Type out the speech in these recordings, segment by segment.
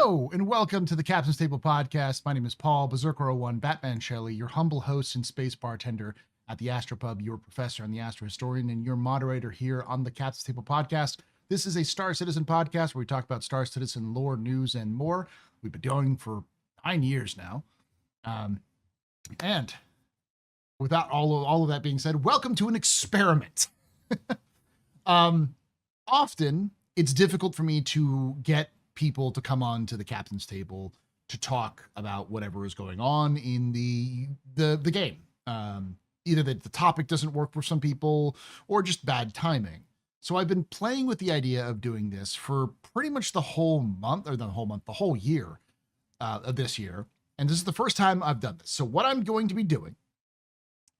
Hello and welcome to the Captain's Table Podcast. My name is Paul, Berserker01, Batman Shelley, your humble host and space bartender at the Astropub, your professor and the Astro Historian, and your moderator here on the Captain's Table Podcast. This is a Star Citizen podcast where we talk about Star Citizen lore, news, and more. We've been going for 9 years now. And without all of that being said, welcome to an experiment. Often, it's difficult for me to get people to come on to the Captain's Table to talk about whatever is going on in the game. Either that the topic doesn't work for some people or just bad timing. So I've been playing with the idea of doing this for pretty much the whole month, or the whole year of this year. And this is the first time I've done this. So what I'm going to be doing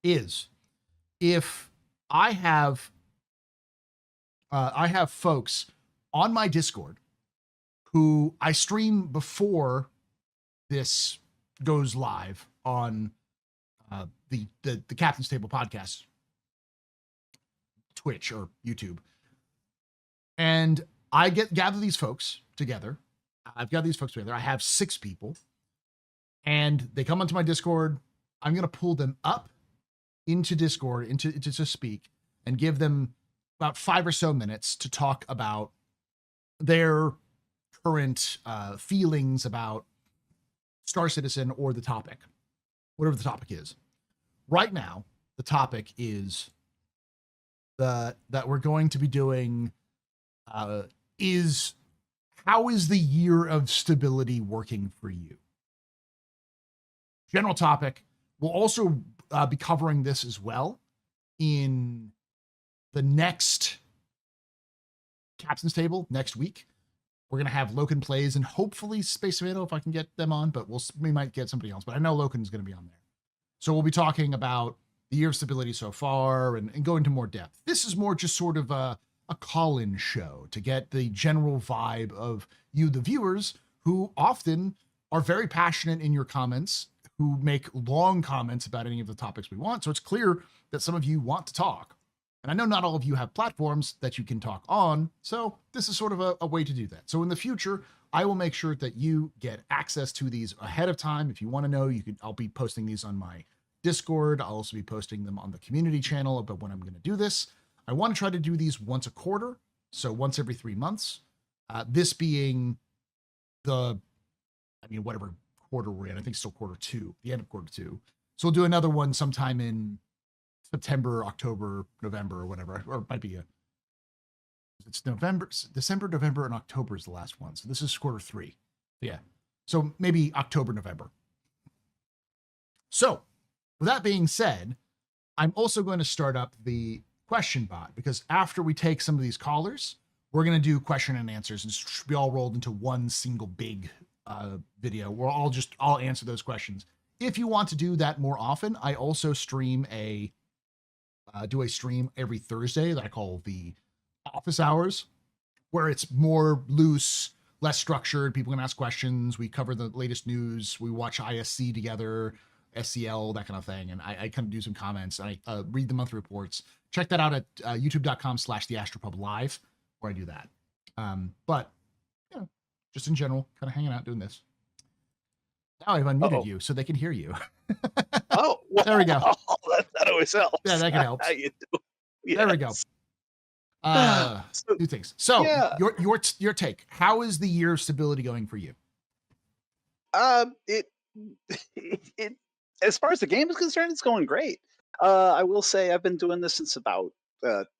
is, if I have folks on my Discord who I stream before this goes live on the Captain's Table podcast, Twitch or YouTube. And I gather these folks together. I've got these folks together. I have 6 people, and they come onto my Discord. I'm going to pull them up into Discord, into to speak, and give them about 5 or so minutes to talk about their current feelings about Star Citizen or the topic, whatever the topic is. Right now, the topic is that we're going to be doing is how is the year of stability working for you? General topic. We'll also be covering this as well in the next Captain's Table next week. We're going to have Loken Plays and hopefully Space Tomato if I can get them on, but we might get somebody else, but I know Loken's going to be on there. So we'll be talking about the year of stability so far and go into more depth. This is more just sort of a call-in show to get the general vibe of you, the viewers, who often are very passionate in your comments, who make long comments about any of the topics we want. So it's clear that some of you want to talk. And I know not all of you have platforms that you can talk on, so this is sort of a way to do that. So in the future, I will make sure that you get access to these ahead of time. If you want to know, I'll be posting these on my Discord. I'll also be posting them on the community channel about when I'm going to do this. I want to try to do these once a quarter, so once every 3 months. This being whatever quarter we're in. I think still quarter 2, the end of quarter 2. So we'll do another one sometime in September, October, November, or whatever, or it might be it's November, December, November, and October is the last one. So this is quarter 3. Yeah. So maybe October, November. So with that being said, I'm also going to start up the question bot, because after we take some of these callers, we're going to do question and answers and be all rolled into one single big video where I'll answer those questions. If you want to do that more often, I also stream do a stream every Thursday that I call the office hours, where it's more loose, less structured. People can ask questions. We cover the latest news. We watch ISC together, SCL, that kind of thing. And I kind of do some comments. I read the monthly reports. Check that out at youtube.com/theastropub live, where I do that. But just in general, kind of hanging out doing this. Now I've unmuted you so they can hear you. Oh, well, there we go. That always helps. Yeah, that can help. How you do? Yes. There we go. Two things. So your take. How is the year of stability going for you? It as far as the game is concerned, it's going great. I will say I've been doing this since about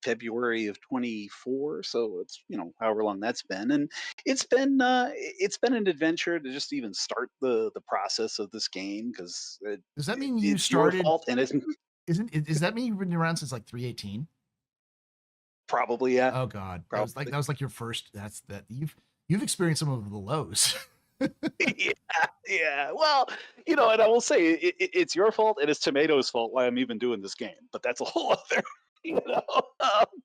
February of 24, so it's however long that's been, and it's been an adventure to just even start the process of this game, because does that mean you started? Your fault, and is that mean you've been around since like 318? Probably, yeah. Oh God, probably. That was like your first. You've experienced some of the lows. Yeah. Well, and I will say it's your fault and it's Tomato's fault why I'm even doing this game, but that's a whole other.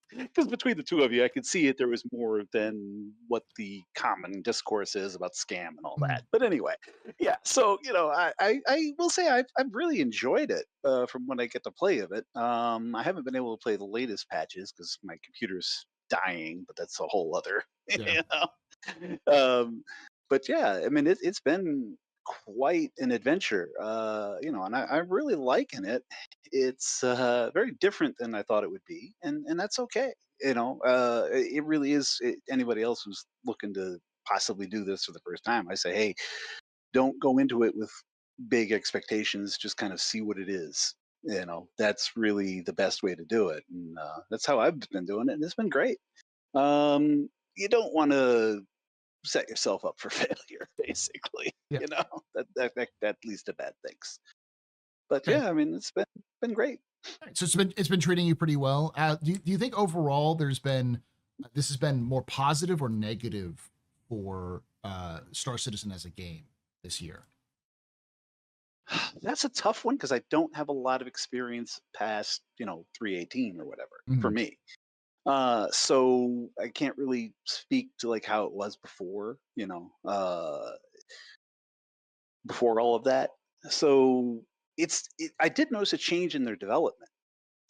Because between the two of you, I could see there was more than what the common discourse is about scam and all that. But anyway, yeah. So I will say I've really enjoyed it from when I get to play of it. I haven't been able to play the latest patches because my computer's dying, but that's a whole other. Yeah. but yeah, I mean, it's been quite an adventure, and I'm really liking it. It's very different than I thought it would be, and that's okay. It really is. Anybody else who's looking to possibly do this for the first time, I say, hey, don't go into it with big expectations. Just kind of see what it is. That's really the best way to do it, and that's how I've been doing it, and it's been great. You don't want to set yourself up for failure, basically. Yeah. That leads to bad things. But Okay. yeah, I mean, it's been great. All right, so it's been treating you pretty well. Do you think overall there's been this has been more positive or negative for Star Citizen as a game this year? That's a tough one because I don't have a lot of experience past 318 or whatever for Mhm. me. So I can't really speak to like how it was before, before all of that. So I did notice a change in their development.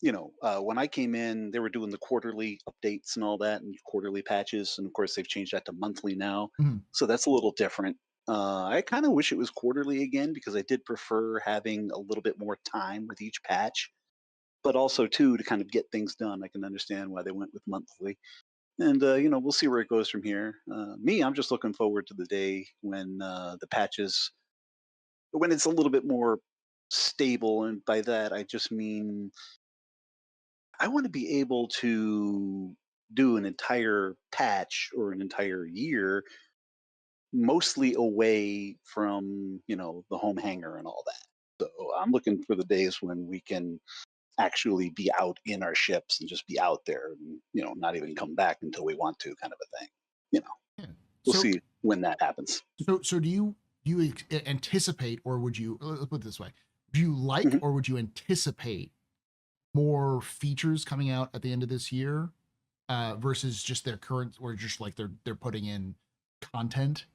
When I came in, they were doing the quarterly updates and all that, and quarterly patches, and of course they've changed that to monthly now. Mhm. So that's a little different. I kind of wish it was quarterly again because I did prefer having a little bit more time with each patch, but also too to kind of get things done. I can understand why they went with monthly, and we'll see where it goes from here. I'm just looking forward to the day when the patches, when it's a little bit more stable, and by that I just mean I want to be able to do an entire patch or an entire year mostly away from, the home hangar and all that. So I'm looking for the days when we can actually be out in our ships and just be out there and, not even come back until we want to kind of a thing. You know, Yeah. we'll So see when that happens. so do you anticipate, or would you, let's put it this way, do you like Mhm. or would you anticipate more features coming out at the end of this year versus just their current, or just like they're putting in content?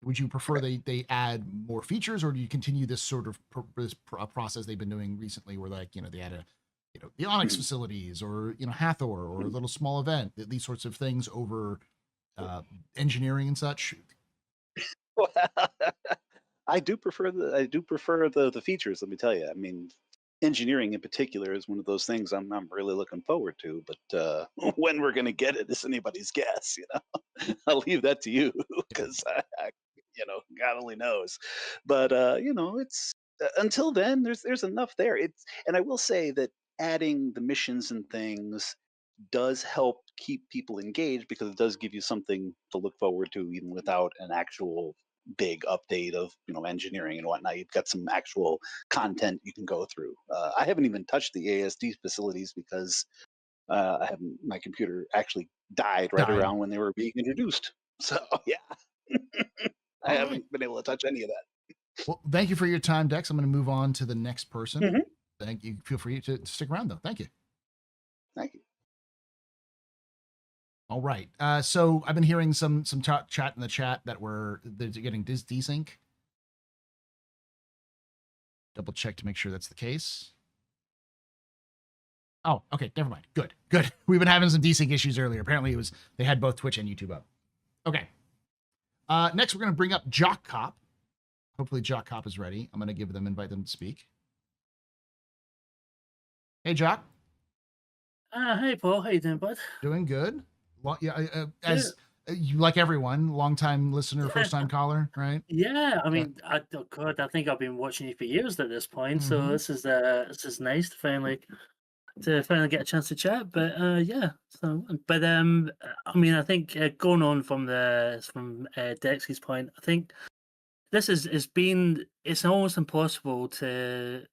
Would you prefer Right. they add more features, or do you continue this sort of process they've been doing recently, where like they add the Onyx Mhm. facilities, or Hathor, or a Mhm. little small event, these sorts of things over uh, engineering and such? I do prefer the features. Let me tell you. I mean, engineering in particular is one of those things I'm really looking forward to. But when we're going to get it is anybody's guess. I'll leave that to you because God only knows. But it's until then, there's enough there. And I will say that adding the missions and things does help keep people engaged because it does give you something to look forward to even without an actual big update of engineering and whatnot. You've got some actual content you can go through. I haven't even touched the ASD facilities because I haven't my computer actually died right Died. around when they were being introduced. So yeah, I All right. haven't been able to touch any of that. Well, thank you for your time, Dex. I'm going to move on to the next person. Mhm. Thank you. Feel free to stick around, though. Thank you. Thank you. All right. So I've been hearing some chat in the chat that they're getting desync. Double check to make sure that's the case. Oh, okay. Never mind. Good. Good. We've been having some desync issues earlier. Apparently, they had both Twitch and YouTube up. Okay. Next, we're going to bring up Jock Cop. Hopefully, Jock Cop is ready. I'm going to invite them to speak. Hey, Jock. Hey Paul, how you doing, bud? Doing good. Yeah, Good. as you, like everyone, long time listener, first time caller, right? Yeah, I Yeah. mean, oh God, I think I've been watching you for years at this point, so Mm-hmm. this is nice to finally get a chance to chat. But yeah, I mean, I think going on from Dexy's point, I think this it's almost impossible to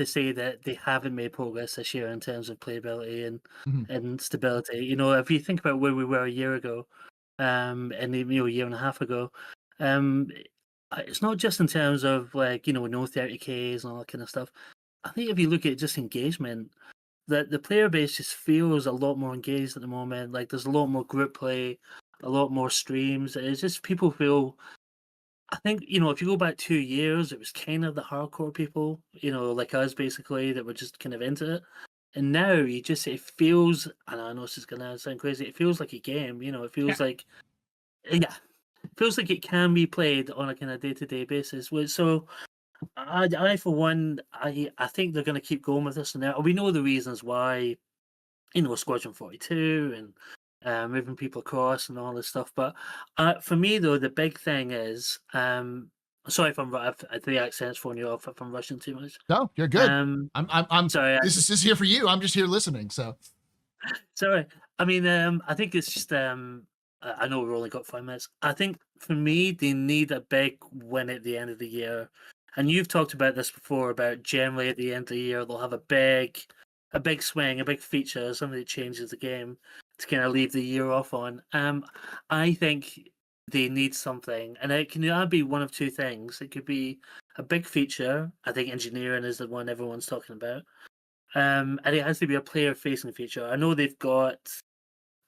say that they haven't made progress this year in terms of playability Mm-hmm. and stability. If you think about where we were a year ago, and even a year and a half ago, um, it's not just in terms of like no 30Ks and all that kind of stuff. I think if you look at just engagement, that the player base just feels a lot more engaged at the moment. Like there's a lot more group play, a lot more streams. It's just people feel. I think if you go back 2 years, it was kind of the hardcore people, like us basically, that were just kind of into it. And now it feels, and I know this is gonna sound crazy, it feels like a game. It Yeah. feels like, yeah, feels like it can be played on a kind of day-to-day basis. So I for one, I think they're going to keep going with this, and we know the reasons why. Squadron 42 and moving people across and all this stuff. But for me, though, the big thing is, sorry if if the accent's throwing you off, if I'm rushing too much. No, you're good. I'm sorry. This is here for you. I'm just here listening. So Sorry. I mean, I think it's just, I know we've only got 5 minutes. I think for me, they need a big win at the end of the year. And you've talked about this before, about generally at the end of the year, they'll have a big swing, a big feature, something that changes the game to kind of leave the year off on. I think they need something, and it can either be one of two things. It could be a big feature. I think engineering is the one everyone's talking about. And it has to be a player-facing feature. I know they've got,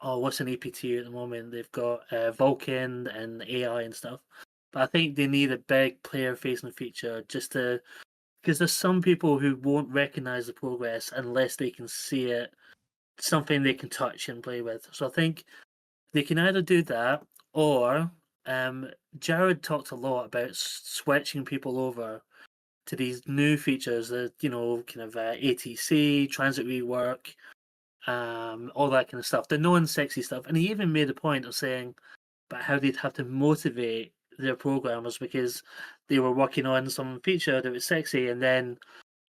what's an APT at the moment? They've got Vulkan and AI and stuff. But I think they need a big player-facing feature just to, because there's some people who won't recognize the progress unless they can see it, something they can touch and play with. So I think they can either do that, or Jared talked a lot about switching people over to these new features that, kind of ATC, transit rework, all that kind of stuff, the non-sexy stuff. And he even made a point of saying about how they'd have to motivate their programmers because they were working on some feature that was sexy, and then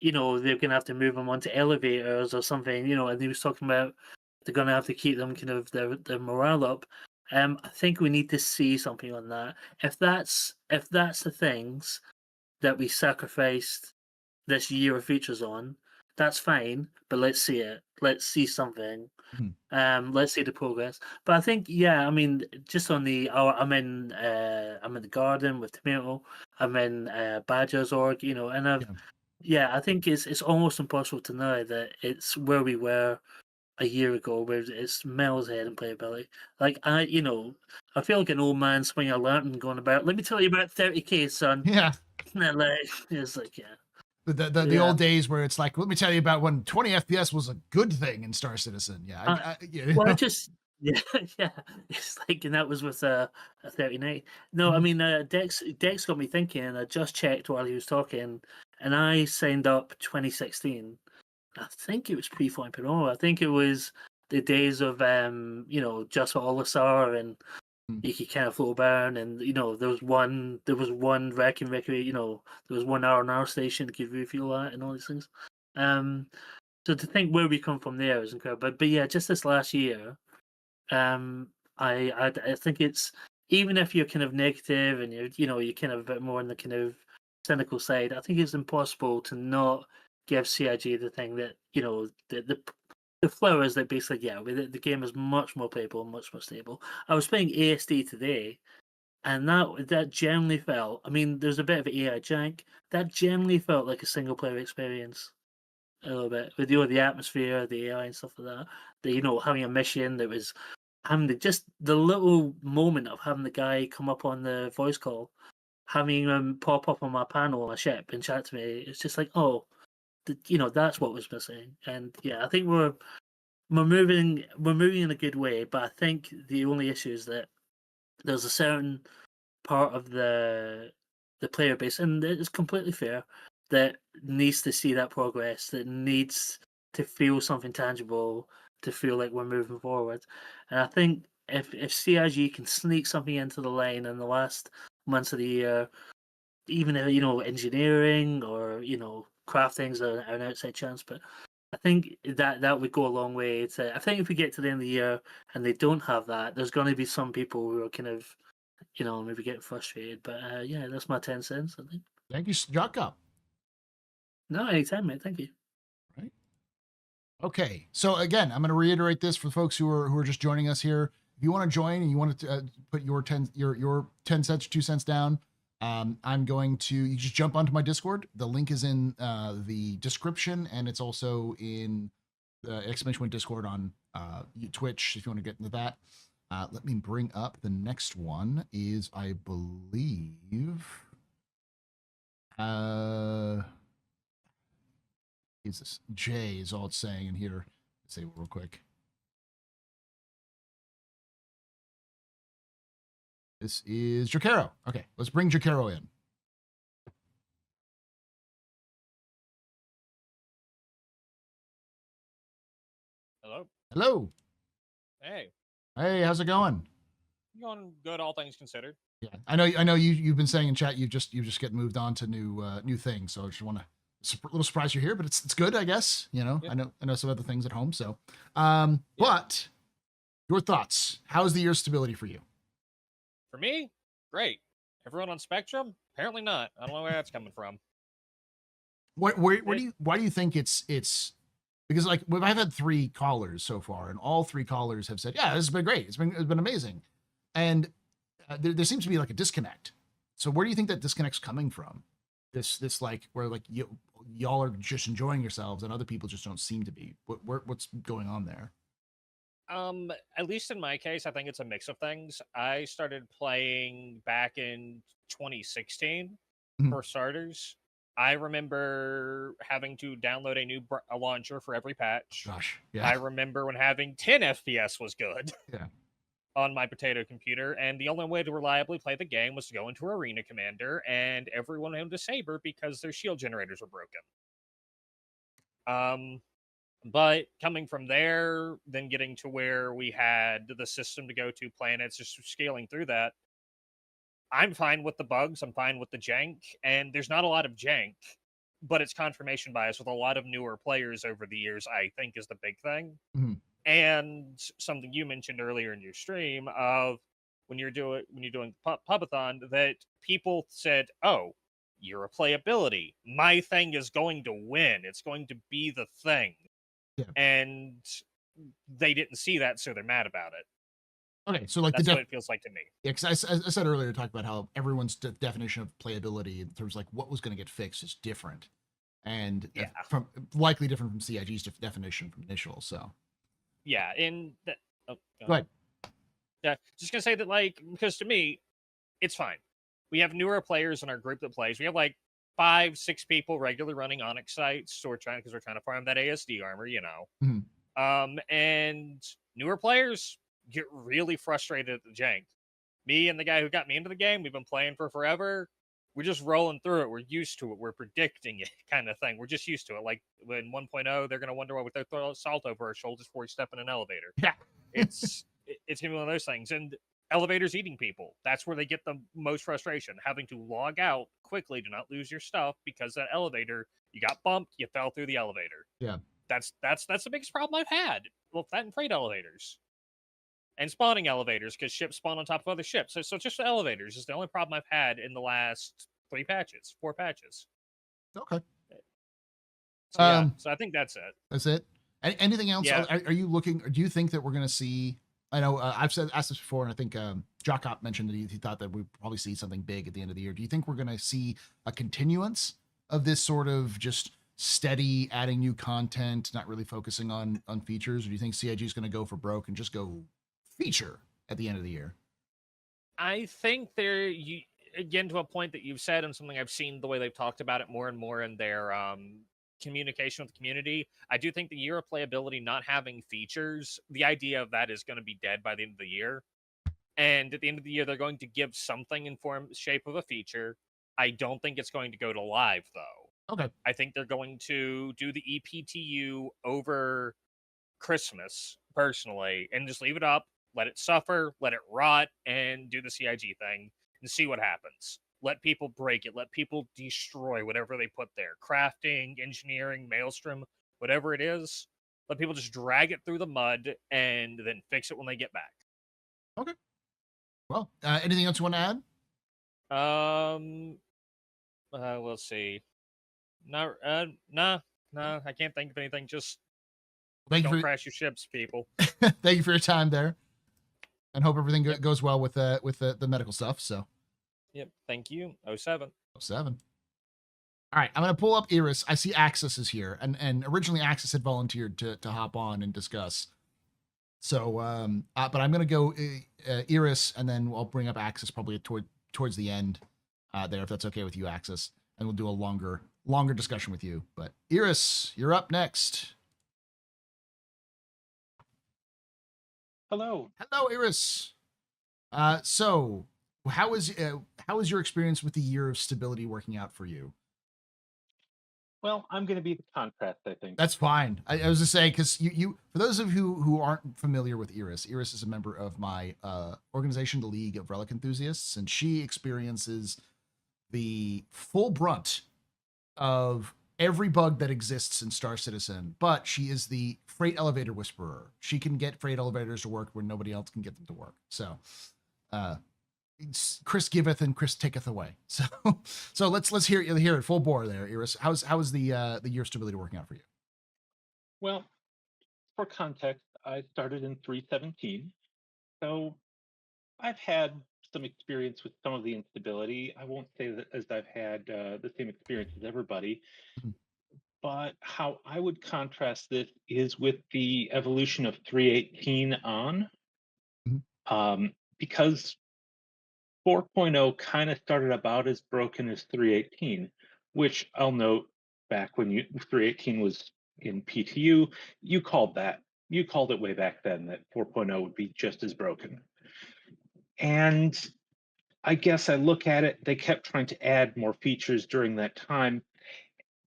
they're going to have to move them onto elevators or something, and he was talking about they're going to have to keep them kind of their morale up. I think we need to see something on that. If that's the things that we sacrificed this year of features on, that's fine, but let's see it. Let's see something. Let's see the progress. But I think, yeah, I mean, just on I'm in the garden with Tomato. I'm in Badger's org, and I think it's almost impossible to know that it's where we were a year ago, where it's miles ahead in playability. Like I feel like an old man swinging a lantern going about, let me tell you about 30K, son. yeah. It's like, yeah. The old days where it's like, let me tell you about when 20 FPS was a good thing in Star Citizen. Yeah. Well, yeah, yeah. It's like, and that was with a 39. No, I mean, Dex got me thinking, and I just checked while he was talking, and I signed up 2016. I think it was pre 4.0. I think it was the days of just for Olisar, and you could kind of float around, and there was one wreck and recreate, there was one R&R station to give refuel at and all these things. So to think where we come from there is incredible. But yeah, just this last year, I think it's, even if you're kind of negative and you're kind of a bit more on the kind of cynical side, I think it's impossible to not give CIG the thing that the flowers that basically, the game is much more playable, much more stable. I was playing ASD today, and that generally felt, I mean, there's a bit of AI jank, that generally felt like a single player experience a little bit, with the atmosphere, the AI and stuff like that. Having a mission that was having just the little moment of having the guy come up on the voice call, having him pop up on my panel on my ship and chat to me. It's just like, that's what was missing. And yeah, I think we're moving in a good way, but I think the only issue is that there's a certain part of the player base, and it's completely fair, that needs to see that progress, that needs to feel something tangible, to feel like we're moving forward. And I think if CIG can sneak something into the line in the last months of the year, even if engineering or crafting's an outside chance, but I think that would go a long way. I think if we get to the end of the year and they don't have that, there's going to be some people who are kind of maybe getting frustrated. But yeah, that's my 10 cents, I think. Thank you, Jock Cop. No, anytime, mate. Thank you. Right. Okay. So again, I'm going to reiterate this for folks who are just joining us here. If you want to join and you want to put your 10 cents, 2 cents down, I'm going to, you just jump onto my Discord. The link is in the description, and it's also in the exclamation point Discord on Twitch if you want to get into that. Let me bring up the next one is, I believe, is this J is all it's saying in here. Let's say real quick. This is Jakaro. Okay, let's bring Jakaro in. Hello. Hello. Hey. Hey, how's it going? Going good, all things considered. Yeah, I know you've been saying in chat you just get moved on to new things, so I just want to little surprised you're here, but it's good, I guess. You know, Yeah. I know some other things at home, so Yeah. but your thoughts? How's the year's stability for you? For me, great. Everyone on Spectrum? Apparently not. I don't know where that's coming from. Why do you think it's because like I've had 3 callers so far, and all 3 callers have said, yeah, this has been great. It's been amazing, and there seems to be like a disconnect. So where do you think that disconnect's coming from? This like where like y'all are just enjoying yourselves and other people just don't seem to be. What's going on there? At least in my case, I think it's a mix of things. I started playing back in 2016 Mhm. for starters. I remember having to download a launcher for every patch. Gosh, I yeah, remember when having 10 FPS was good. yeah. On my potato computer, and the only way to reliably play the game was to go into Arena Commander, and everyone owned a Saber because their shield generators were broken. But coming from there, then getting to where we had the system to go to planets, just scaling through that, I'm fine with the bugs, I'm fine with the jank, and there's not a lot of jank, but it's confirmation bias with a lot of newer players over the years, I think is the big thing. Mhm. And something you mentioned earlier in your stream of when you're doing pubathon, that people said, oh, your playability, my thing is going to win, it's going to be the thing. Yeah. And they didn't see that, so they're mad about it. Okay, so like that's what it feels like to me. Yeah, because I said earlier, talked about how everyone's definition of playability in terms of like what was going to get fixed is different, and Yeah. from likely different from CIG's definition from initial. So Yeah, in that. Oh, go ahead. Yeah, just gonna say that, like, because to me, it's fine. We have newer players in our group that plays. We have like 5, 6 people regularly running Onyx sites, so we're trying to farm that ASD armor, you know. Mhm. And newer players get really frustrated at the jank. Me and the guy who got me into the game, we've been playing for forever. We're just rolling through it. We're used to it. We're predicting it, kind of thing. We're just used to it. Like in 1.0, they're gonna wonder why we throw salt over our shoulders before we step in an elevator. Yeah. It's gonna be one of those things. And elevators eating people. That's where they get the most frustration. Having to log out quickly to not lose your stuff because that elevator, you got bumped, you fell through the elevator. Yeah. That's the biggest problem I've had. Well, that and freight elevators. And spawning elevators, because ships spawn on top of other ships. So just the elevators is the only problem I've had in the last 4 patches. Okay. So, yeah, so I think that's it. That's it. Anything else? Yeah. Are you looking? Do you think that we're going to see? I know I've asked this before, and I think Jock Cop mentioned that he thought that we'd probably see something big at the end of the year. Do you think we're going to see a continuance of this sort of just steady adding new content, not really focusing on features? Or do you think CIG is going to go for broke and just go feature at the end of the year? I think you again to a point that you've said and something I've seen the way they've talked about it more and more in their communication with the community. I do think the year of playability not having features, the idea of that is going to be dead by the end of the year. And at the end of the year, they're going to give something in shape of a feature. I don't think it's going to go to live though. Okay. I think they're going to do the EPTU over Christmas personally and just leave it up, let it suffer, let it rot, and do the CIG thing and see what happens. Let people break it. Let people destroy whatever they put there. Crafting, engineering, Maelstrom, whatever it is. Let people just drag it through the mud and then fix it when they get back. Okay. Well, anything else you want to add? Let's see. No, nah, I can't think of anything. Just don't crash your ships, people. Thank you for your time there, and hope everything goes well with the medical stuff. So. Yep. Thank you. 07. 07. All right, I'm gonna pull up Iris. I see Axis is here, and originally Axis had volunteered to hop on and discuss. So, but I'm gonna go Iris, and then I'll bring up Axis probably towards the end there, if that's okay with you, Axis, and we'll do a longer discussion with you. But Iris, you're up next. Hello. Hello, Iris. So How is your experience with the year of stability working out for you? Well, I'm going to be the contrast, I think. That's fine. I was just saying because you for those of you who aren't familiar with Iris, Iris is a member of my organization, the League of Relic Enthusiasts, and she experiences the full brunt of every bug that exists in Star Citizen. But she is the freight elevator whisperer. She can get freight elevators to work when nobody else can get them to work. So, uh, Chris giveth and Chris taketh away. So, so let's hear it full bore there, Iris. How's the year stability working out for you? Well, for context, I started in 317, so I've had some experience with some of the instability. I won't say that as I've had the same experience as everybody, Mhm. but how I would contrast this is with the evolution of 318 on, Mhm. because 4.0 kind of started about as broken as 318, which I'll note back when 318 was in PTU, you called that. You called it way back then that 4.0 would be just as broken. And I guess I look at it, they kept trying to add more features during that time,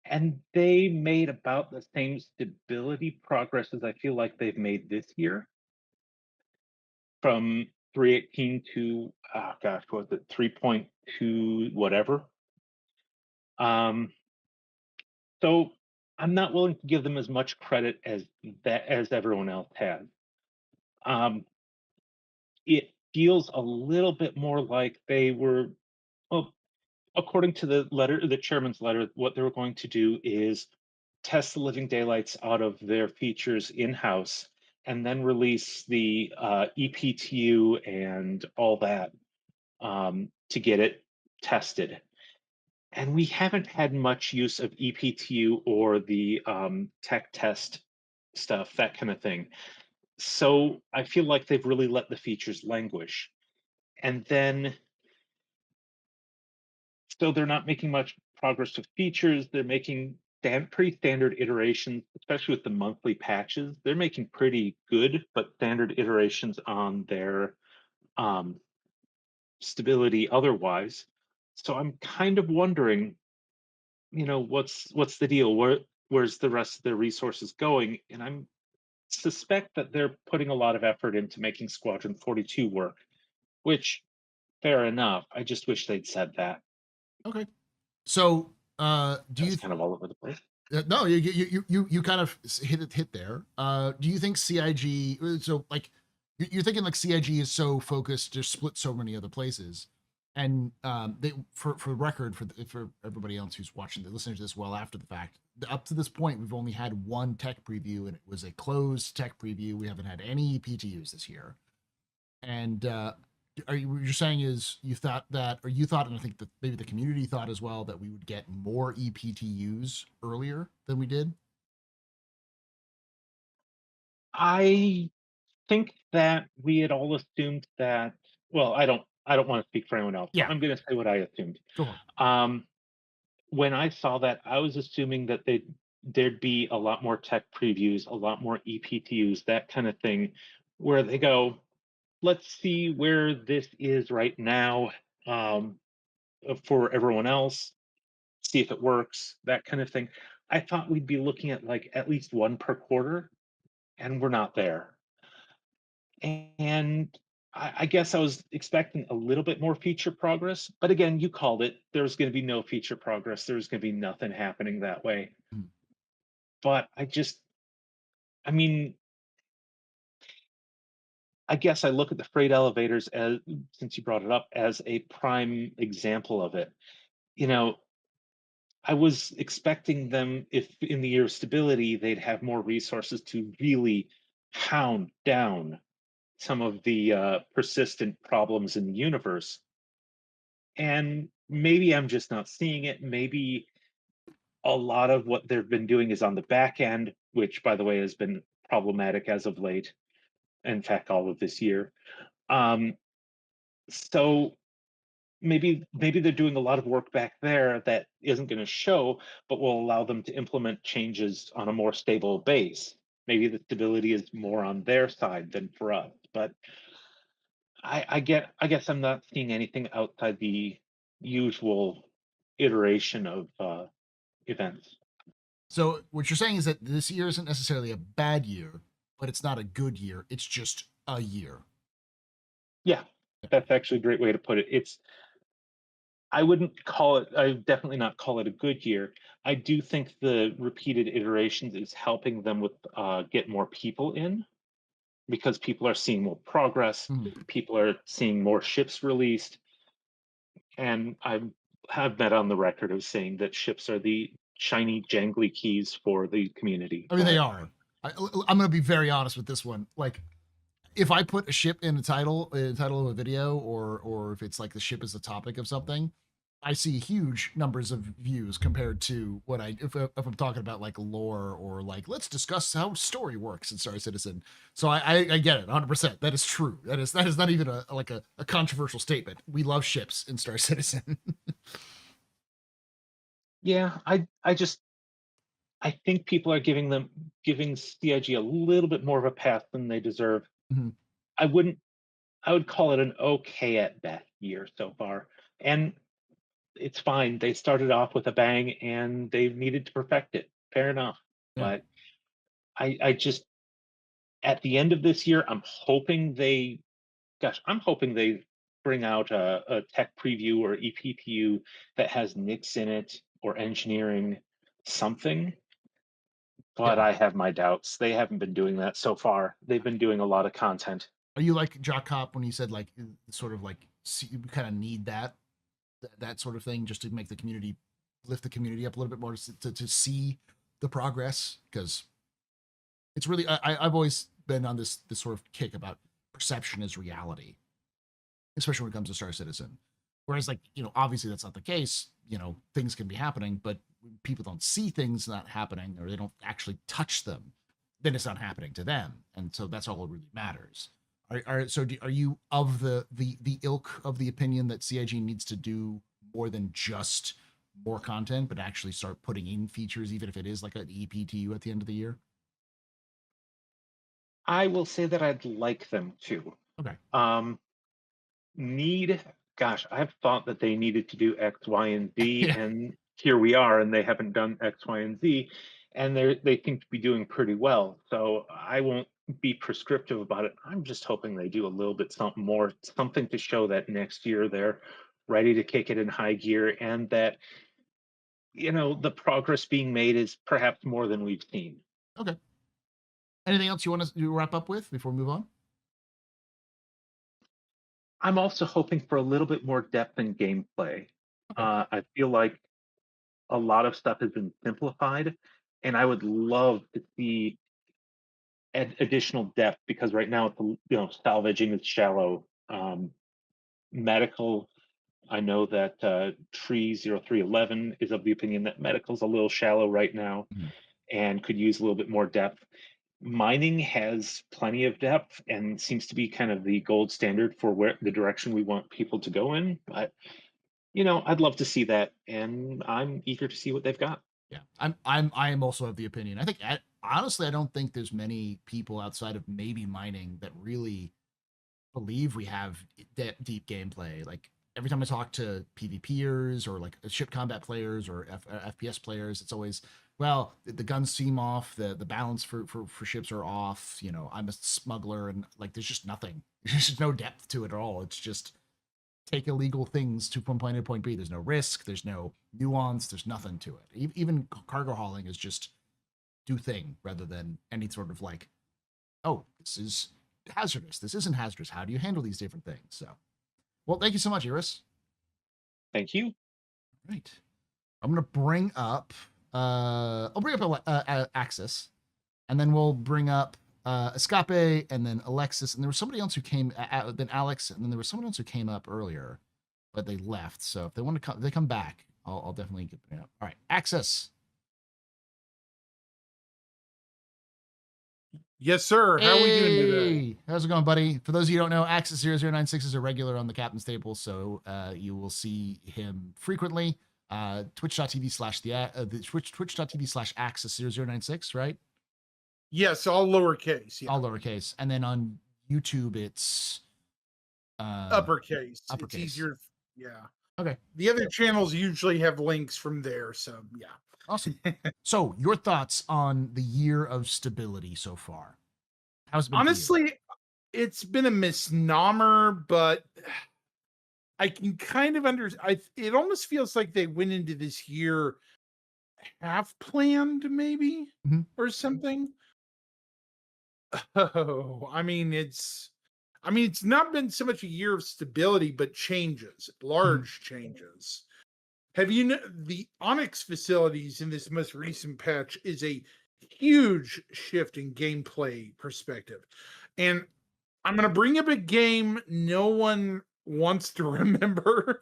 and they made about the same stability progress as I feel like they've made this year from 318 to, oh gosh, what was it, 3.2 whatever. Um, so I'm not willing to give them as much credit as everyone else has. Um, it feels a little bit more like they were, well, according to the chairman's letter, what they were going to do is test the living daylights out of their features in-house and then release the EPTU and all that to get it tested. And we haven't had much use of EPTU or the tech test stuff, that kind of thing. So I feel like they've really let the features languish. And then, so they're not making much progress with features. They're making pretty standard iterations, especially with the monthly patches. They're making pretty good, but standard iterations on their um, stability otherwise. So I'm kind of wondering, what's the deal? Where's the rest of their resources going? And I'm suspect that they're putting a lot of effort into making Squadron 42 work, which fair enough. I just wish they'd said that. Okay. So, do That's you kind of all over the place. no, you kind of hit there. Do you think CIG? So like, you're thinking like CIG is so focused, just split so many other places, and they for record for everybody else who's watching, listening to this well after the fact. Up to this point, we've only had one tech preview, and it was a closed tech preview. We haven't had any PTUs this year, and are you what you're saying is you thought that, or you thought, and I think that maybe the community thought as well, that we would get more EPTUs earlier than we did? I think that we had all assumed that. Well, I don't want to speak for anyone else, so Yeah, I'm going to say what I assumed. go on. Um, when I saw that, I was assuming that there'd be a lot more tech previews, a lot more EPTUs, that kind of thing, where they go, let's see where this is right now for everyone else, see if it works, that kind of thing. I thought we'd be looking at like at least one per quarter, and we're not there. And I guess I was expecting a little bit more feature progress, but again, you called it. There's going to be no feature progress. There's going to be nothing happening that way. Mm. But I mean, I guess I look at the freight elevators as, since you brought it up, as a prime example of it. You know, I was expecting them, if in the year of stability, they'd have more resources to really hound down some of the persistent problems in the universe. And maybe I'm just not seeing it. Maybe a lot of what they've been doing is on the back end, which, by the way, has been problematic as of late. In fact, all of this year. Um, so maybe they're doing a lot of work back there that isn't going to show, but will allow them to implement changes on a more stable base. Maybe the stability is more on their side than for us. But I guess I'm not seeing anything outside the usual iteration of events. So what you're saying is that this year isn't necessarily a bad year, but it's not a good year. It's just a year. Yeah, that's actually a great way to put it. I wouldn't call it, I would definitely not call it a good year. I do think the repeated iterations is helping them with get more people in because people are seeing more progress, Mhm. people are seeing more ships released, and I have been on the record of saying that ships are the shiny, jangly keys for the community. I mean, they But are. I'm going to be very honest with this one. Like, if I put a ship in the title of a video, or if it's like the ship is the topic of something, I see huge numbers of views compared to what if I'm talking about like lore or like let's discuss how story works in Star Citizen. So I get it 100%. That is true. That is not even a controversial statement. We love ships in Star Citizen. yeah, I think people are giving CIG a little bit more of a pass than they deserve. Mhm. I wouldn't I would call it an okay at best year so far. And it's fine. They started off with a bang and they've needed to perfect it. Fair enough. Yeah. But I just at the end of this year, I'm hoping they bring out a tech preview or EPPU that has Nix in it or engineering something. But Yeah. I have my doubts. They haven't been doing that so far. They've been doing a lot of content. Are you like Jock Cop when you said like sort of like you kind of need that sort of thing just to make the community lift the community up a little bit more to see the progress? Because it's really I've always been on this sort of kick about perception is reality, especially when it comes to Star Citizen. Whereas like obviously that's not the case. Things can be happening, but when people don't see things not happening or they don't actually touch them, then it's not happening to them, and so that's all that really matters. Are you of the ilk of the opinion that CIG needs to do more than just more content, but actually start putting in features, even if it is like an EPTU at the end of the year? I will say that I'd like them to. Okay. Um, need, gosh, I've thought that they needed to do X, Y, and Z, Yeah. and here we are, and they haven't done X, Y, and Z, and they seem to be doing pretty well. So I won't be prescriptive about it. I'm just hoping they do a little bit something more, something to show that next year they're ready to kick it in high gear, and that the progress being made is perhaps more than we've seen. Okay. Anything else you want to wrap up with before we move on? I'm also hoping for a little bit more depth in gameplay. Okay. I feel like a lot of stuff has been simplified, and I would love to see additional depth because right now it's salvaging is shallow. Medical, I know that Tree 0311 is of the opinion that medical's a little shallow right now Mhm. and could use a little bit more depth. Mining has plenty of depth and seems to be kind of the gold standard for where the direction we want people to go in. But I'd love to see that, and I'm eager to see what they've got. Yeah, I am also of the opinion. I think honestly, I don't think there's many people outside of maybe mining that really believe we have deep gameplay. Like every time I talk to PvPers or like ship combat players or FPS players, it's always well the guns seem off, the balance for ships are off. I'm a smuggler and like there's just nothing. There's just no depth to it at all. It's just take illegal things from point A to point B. There's no risk. There's no nuance. There's nothing to it. Even cargo hauling is just do thing rather than any sort of like, oh, this is hazardous. This isn't hazardous. How do you handle these different things? So, well, thank you so much, Iris. Thank you. Right. I'm gonna bring up. I'll bring up Axis, and then we'll bring up Escape, and then Alexis, and there was somebody else who came. Then Alex, and then there was someone else who came up earlier, but they left. So if they want to come, they come back. I'll definitely get it up. All right, Axis. Yes, sir. How are we doing today? Hey, how's it going, buddy? For those of you who don't know, Axis 0096 is a regular on the captain's table, so you will see him frequently. Twitch.tv/Axis 0096, right? Yes, all lowercase. Yeah. All lowercase. And then on YouTube, it's uppercase. uppercase. It's easier. Yeah. Okay. The other channels usually have links from there. So, yeah. Awesome. So, your thoughts on the year of stability so far? How's it been for you? Honestly, it's been a misnomer, but I can kind of it almost feels like they went into this year half planned, maybe, Mhm. or something. Oh, it's not been so much a year of stability, but changes, large changes. Have you know the Onyx facilities in this most recent patch is a huge shift in gameplay perspective. And I'm going to bring up a game no one wants to remember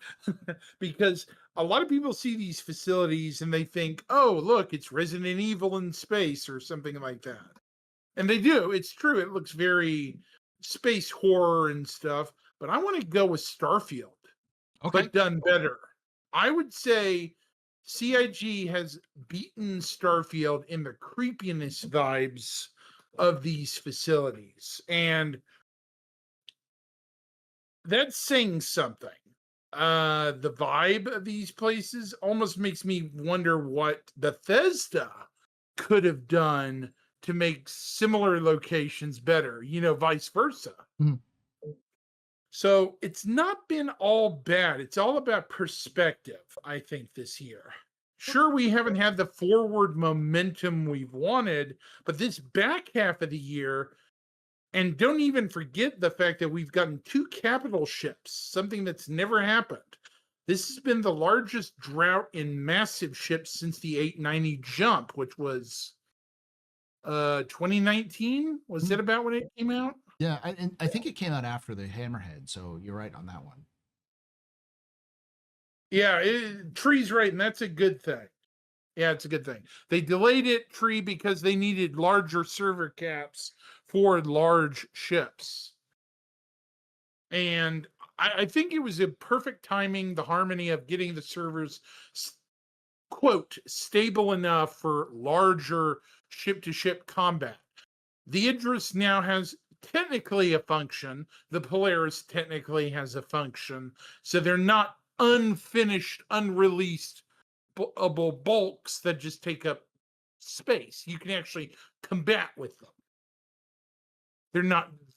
because a lot of people see these facilities and they think, oh, look, it's Resident Evil in space or something like that. And they do. It's true. It looks very space horror and stuff. But I want to go with Starfield, Okay. but done better. I would say CIG has beaten Starfield in the creepiness vibes of these facilities. And that's saying something. The vibe of these places almost makes me wonder what Bethesda could have done to make similar locations better, vice versa. Mhm. So it's not been all bad. It's all about perspective, I think, this year. Sure, we haven't had the forward momentum we've wanted, but this back half of the year, and don't even forget the fact that we've gotten 2 capital ships, something that's never happened. This has been the largest drought in massive ships since the 890 jump, which was 2019. Was that about when it came out? Yeah, and I think it came out after the Hammerhead, so you're right on that one. Yeah, Tree's right, and that's a good thing. Yeah, it's a good thing. They delayed it, Tree, because they needed larger server caps for large ships. And I think it was a perfect timing, the harmony of getting the servers, quote, stable enough for larger ship-to-ship combat. The Idris now has technically a function. The Polaris technically has a function. So they're not unfinished, unreleased bulks that just take up space. You can actually combat with them.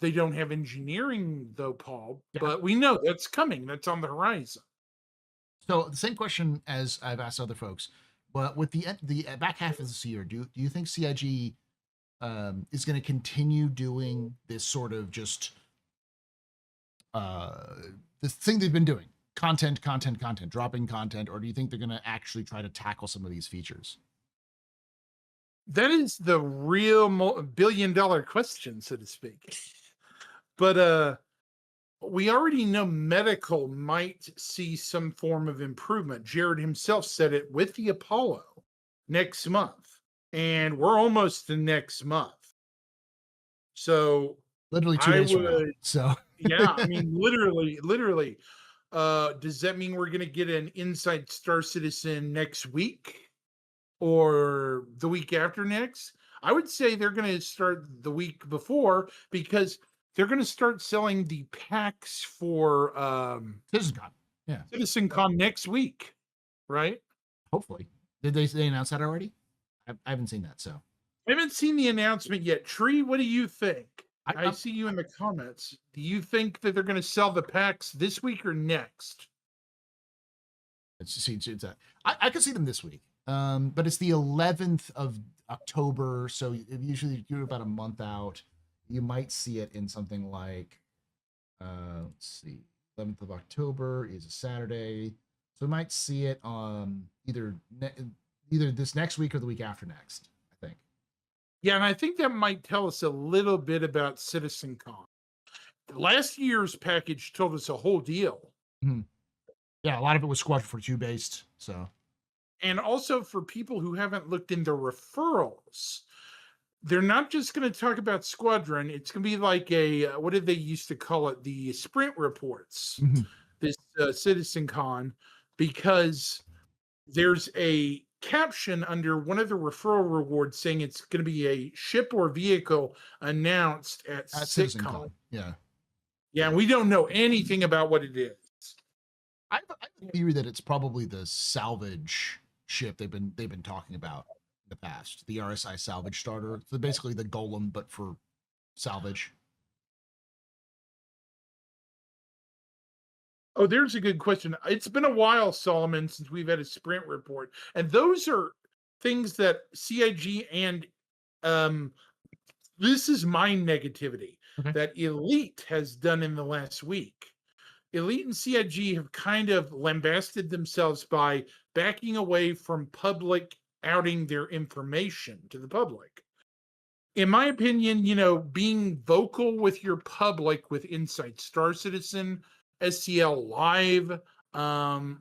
They don't have engineering though, Paul, but we know that's coming. That's on the horizon. So the same question as I've asked other folks, but with the back half of this year, do you think CIG is going to continue doing this sort of just this thing they've been doing, content, dropping content, or do you think they're going to actually try to tackle some of these features? That is the real billion-dollar question, so to speak. But we already know medical might see some form of improvement. Jared himself said it with the Apollo next month, and we're almost to next month. So literally 2 days from now. So yeah, literally. Does that mean we're going to get an Inside Star Citizen next week or the week after next? I would say they're going to start the week before because they're going to start selling the packs for CitizenCon. Yeah, CitizenCon next week, right? Hopefully. Did they announce that already? I haven't seen that, so I haven't seen the announcement yet. Tree, what do you think? I see you in the comments. Do you think that they're going to sell the packs this week or next? I could see them this week, but it's the 11th of October, so usually you're about a month out. You might see it in something like, let's see, 11th of October is a Saturday, so we might see it on either this next week or the week after next, I think. Yeah, and I think that might tell us a little bit about CitizenCon. Last year's package told us a whole deal. Mm-hmm. Yeah, a lot of it was Squadron 42 based, so. And also for people who haven't looked into referrals, they're not just going to talk about Squadron. It's going to be like what did they used to call it? The sprint reports, this CitizenCon, because there's a caption under one of the referral rewards saying it's going to be a ship or vehicle announced at CitizenCon. Yeah. Yeah, we don't know anything about what it is. I have a theory that it's probably the salvage ship they've been talking about in the past. The RSI salvage starter. So basically the golem, but for salvage. Oh, there's a good question. It's been a while, Solomon, since we've had a sprint report. And those are things that CIG and this is my negativity that Elite has done in the last week. Elite and CIG have kind of lambasted themselves by backing away from public outing their information to the public. In my opinion, being vocal with your public with Insight Star Citizen, SCL Live,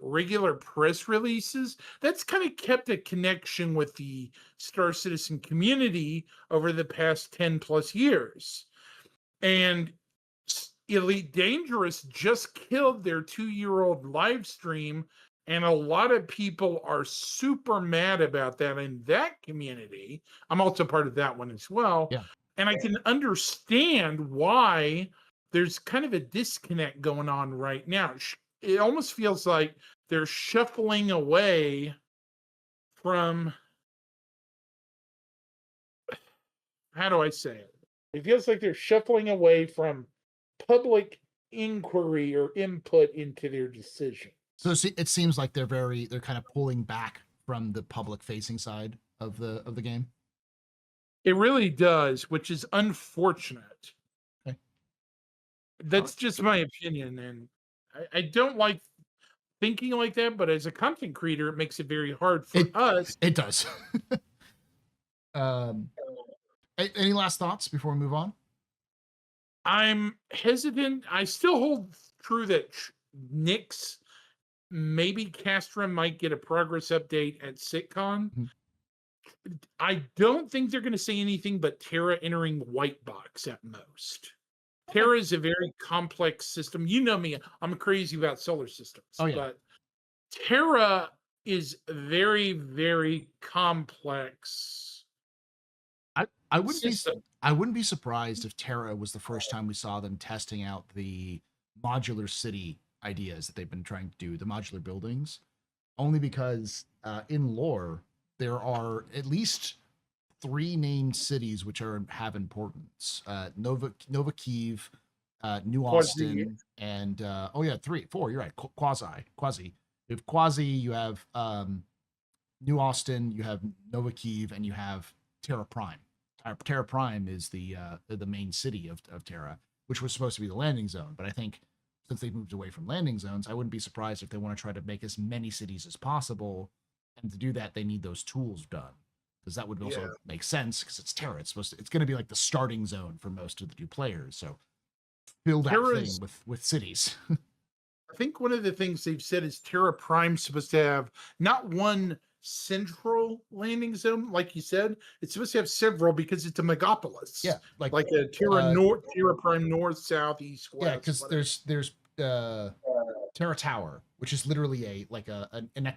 regular press releases, that's kind of kept a connection with the Star Citizen community over the past 10 plus years. And Elite Dangerous just killed their 2-year-old live stream, and a lot of people are super mad about that in that community. I'm also part of that one as well. Yeah. And I can understand why there's kind of a disconnect going on right now. It almost feels like they're shuffling away from, how do I say it? It feels like they're shuffling away from public inquiry or input into their decision. So it seems like they're kind of pulling back from the public facing side of the game. It really does, which is unfortunate. Okay. That's just my opinion, and I don't like thinking like that, but as a content creator, it makes it very hard for us. It does. Any last thoughts before we move on? I'm hesitant. I still hold true that Nyx, maybe Castra might get a progress update at SitCon. Mhm. I don't think they're going to say anything but Terra entering white box at most. Terra is a very complex system. You know me, I'm crazy about solar systems. Oh, yeah. But Terra is very, very complex. I wouldn't be surprised if Terra was the first time we saw them testing out the modular city ideas that they've been trying to do, the modular buildings, only because in lore there are at least 3 named cities which have importance: Nova Kiev, New Austin, and 4. You're right. Quasi. You have Quasi. You have New Austin. You have Nova Kiev, and you have Terra Prime. Terra Prime is the main city of Terra, which was supposed to be the landing zone. But I think since they've moved away from landing zones, I wouldn't be surprised if they want to try to make as many cities as possible. And to do that, they need those tools done, because that would also make sense, because it's Terra. It's going to be like the starting zone for most of the new players. So fill that thing with cities. I think one of the things they've said is Terra Prime's supposed to have not one central landing zone, like you said. It's supposed to have several because it's a megapolis. Yeah, like a Terra Prime North, South, East, West. Yeah, because there's Terra Tower, which is literally an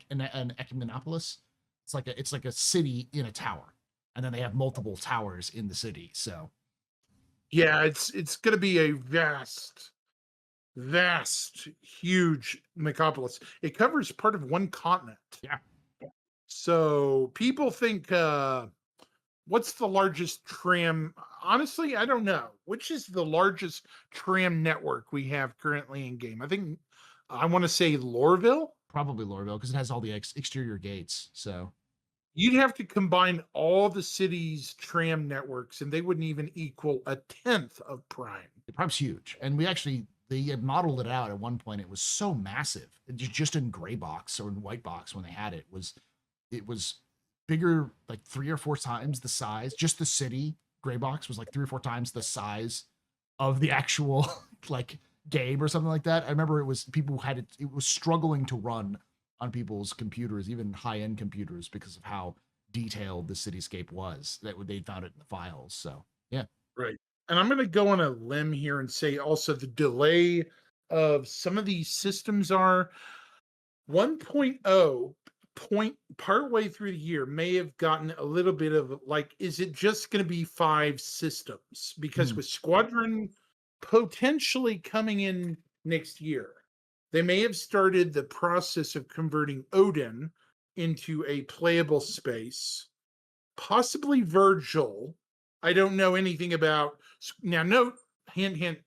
ecumenopolis. It's like a city in a tower, and then they have multiple towers in the city. So yeah, it's going to be a vast, huge megapolis. It covers part of one continent. Yeah. So people think, what's the largest tram? Honestly, I don't know. Which is the largest tram network we have currently in game? I want to say Lorville. Probably Lorville, because it has all the exterior gates. So you'd have to combine all the city's tram networks, and they wouldn't even equal a 10th of Prime. Prime's huge, and they had modeled it out at one point. It was so massive, just in gray box or in white box when they had it was bigger, like 3 or 4 times the size. Just the city gray box was like 3 or 4 times the size of the actual like game or something like that. I remember it was struggling to run on people's computers, even high-end computers, because of how detailed the cityscape was. They found it in the files. So yeah, right. And I'm going to go on a limb here and say also the delay of some of these systems are 1.0 partway through the year may have gotten a little bit of like, is it just going to be 5 systems? Because with Squadron potentially coming in next year. They may have started the process of converting Odin into a playable space, possibly Virgil. I don't know anything about now. Note, hint,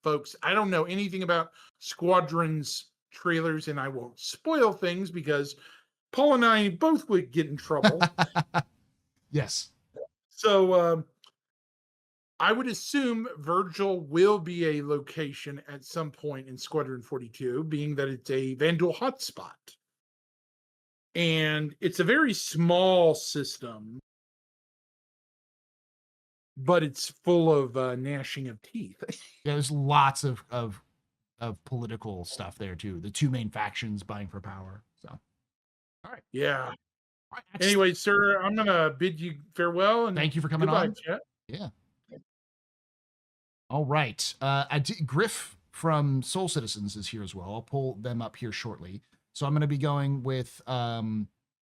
folks. I don't know anything about Squadron's trailers, and I won't spoil things because Paul and I both would get in trouble. Yes. So I would assume Virgil will be a location at some point in Squadron 42, being that it's a Vandal hotspot. And it's a very small system, but it's full of gnashing of teeth. Yeah, there's lots of political stuff there too. The two main factions vying for power. So, all right. Yeah. All right, Anyway, sir, I'm gonna bid you farewell and thank you for coming goodbye, on. chat. Yeah. All right. Griff from Soul Citizens is here as well. I'll pull them up here shortly. So I'm going to be going with Alex